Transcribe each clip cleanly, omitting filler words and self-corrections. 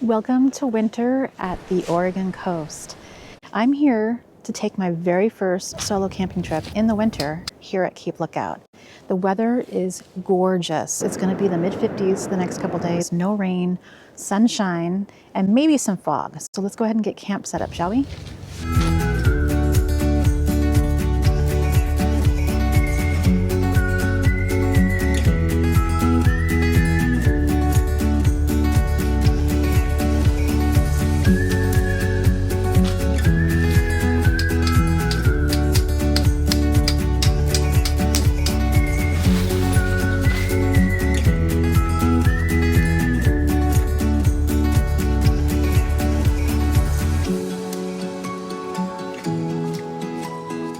Welcome to winter at the Oregon coast. I'm here to take my very first solo camping trip in the winter here at Cape Lookout. The weather is gorgeous. It's going to be the mid-50s the next couple days. No rain, sunshine, and maybe some fog. So let's go ahead and get camp set up, shall we?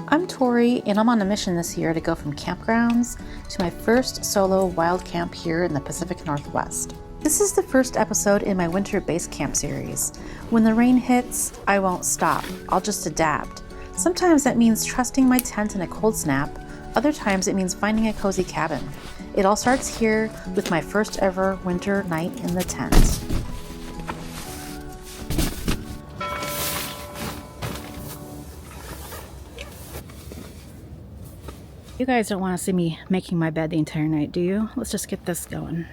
I'm Tori, and I'm on a mission this year to go from campgrounds to my first solo wild camp here in the Pacific Northwest. This is the first episode in my winter Basecamp series. When the rain hits, I won't stop. I'll just adapt. Sometimes that means trusting my tent in a cold snap. Other times it means finding a cozy cabin. It all starts here with my first ever winter night in the tent. You guys don't want to see me making my bed the entire night, do you? Let's just get this going.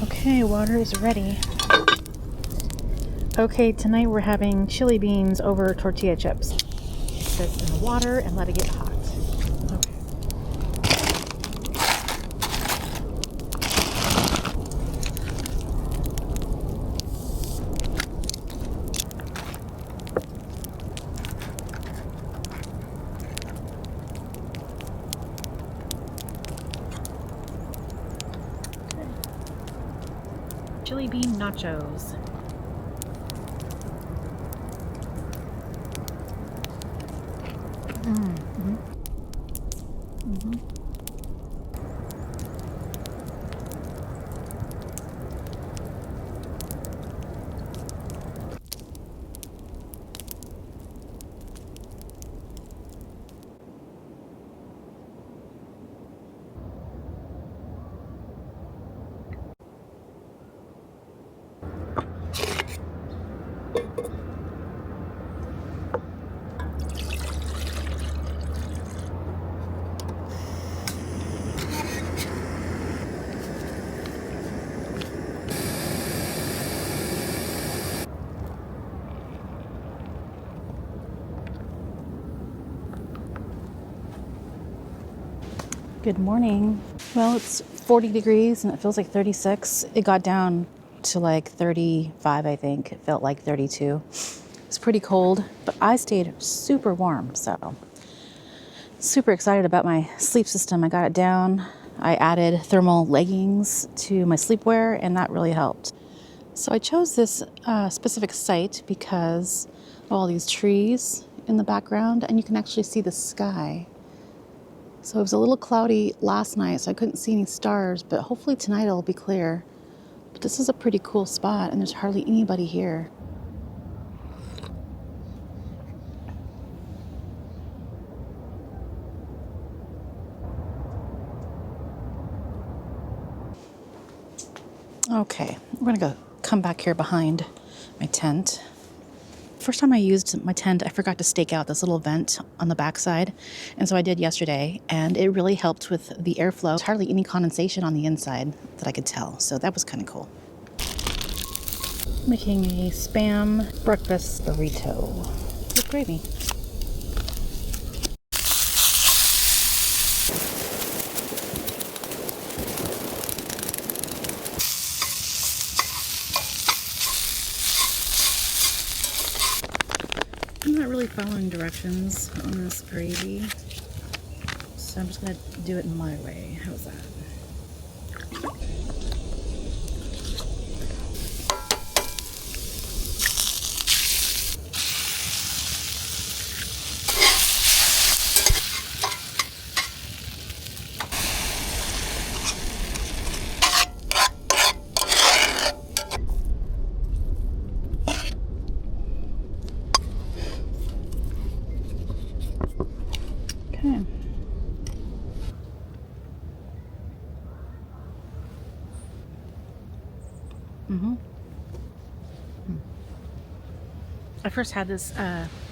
Okay, water is ready. Okay, tonight we're having chili beans over tortilla chips. Put this in the water and let it get hot. Chili bean nachos. Good morning. Well, it's 40 degrees and it feels like 36. It got down to like 35, I think. It felt like 32. It's pretty cold, but I stayed super warm, so super excited about my sleep system. I got it down. I added thermal leggings to my sleepwear, and that really helped. So I chose this specific site because of all these trees in the background, and you can actually see the sky. So it was a little cloudy last night, so I couldn't see any stars, but hopefully tonight it'll be clear. But this is a pretty cool spot, and there's hardly anybody here. Okay, we're gonna come back here behind my tent. First time I used my tent, I forgot to stake out this little vent on the backside. And so I did yesterday, and it really helped with the airflow. There's hardly any condensation on the inside that I could tell. So that was kind of cool. Making a spam breakfast burrito with gravy. I'm not really following directions on this gravy, so I'm just gonna do it my way. How's that? Okay. I first had this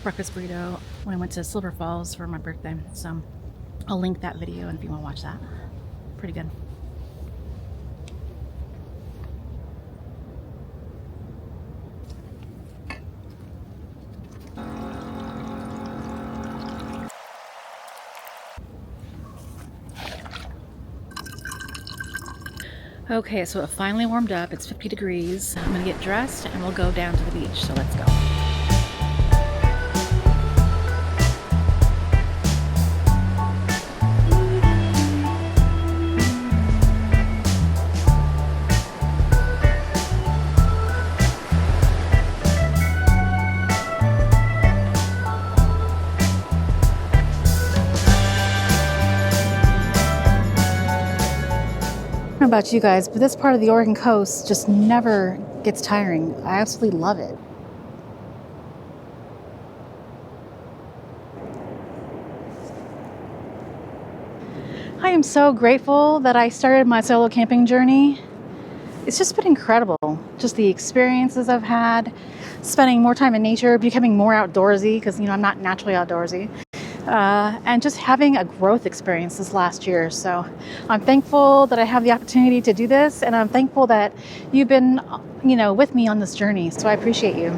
breakfast burrito when I went to Silver Falls for my birthday, so I'll link that video if you want to watch that. Pretty good. Okay, so it finally warmed up. It's 50 degrees. I'm gonna get dressed and we'll go down to the beach, so let's go. I don't know about you guys, but this part of the Oregon coast just never gets tiring. I absolutely love it. I am so grateful that I started my solo camping journey. It's just been incredible. Just the experiences I've had, spending more time in nature, becoming more outdoorsy, because I'm not naturally outdoorsy. And just having a growth experience this last year. So I'm thankful that I have the opportunity to do this, and I'm thankful that you've been, with me on this journey. So I appreciate you.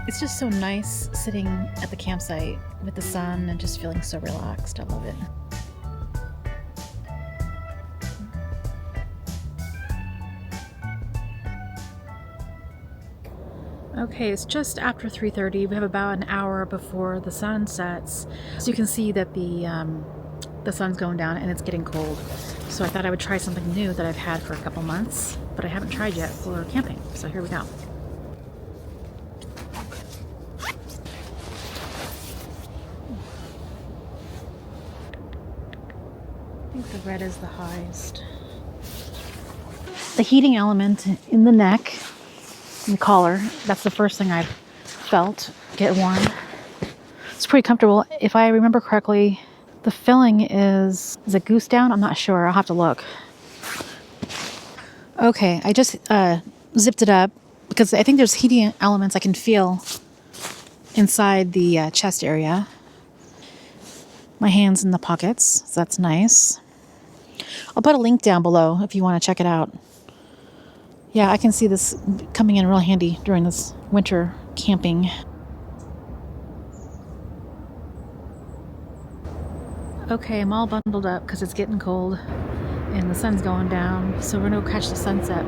It's just so nice sitting at the campsite with the sun and just feeling so relaxed. I love it. Okay, it's just after 3:30. We have about an hour before the sun sets. So you can see that the sun's going down and it's getting cold. So I thought I would try something new that I've had for a couple months, but I haven't tried yet for camping. So here we go. I think the red is the highest. The heating element in the neck, in the collar, that's the first thing I've felt get warm. It's pretty comfortable. If I remember correctly, the filling is it goose down? I'm not sure. I'll have to look. Okay, I just zipped it up because I think there's heating elements I can feel inside the chest area. My hands in the pockets, so that's nice. I'll put a link down below if you want to check it out. Yeah, I can see this coming in real handy during this winter camping. Okay, I'm all bundled up because it's getting cold and the sun's going down, so we're gonna go catch the sunset.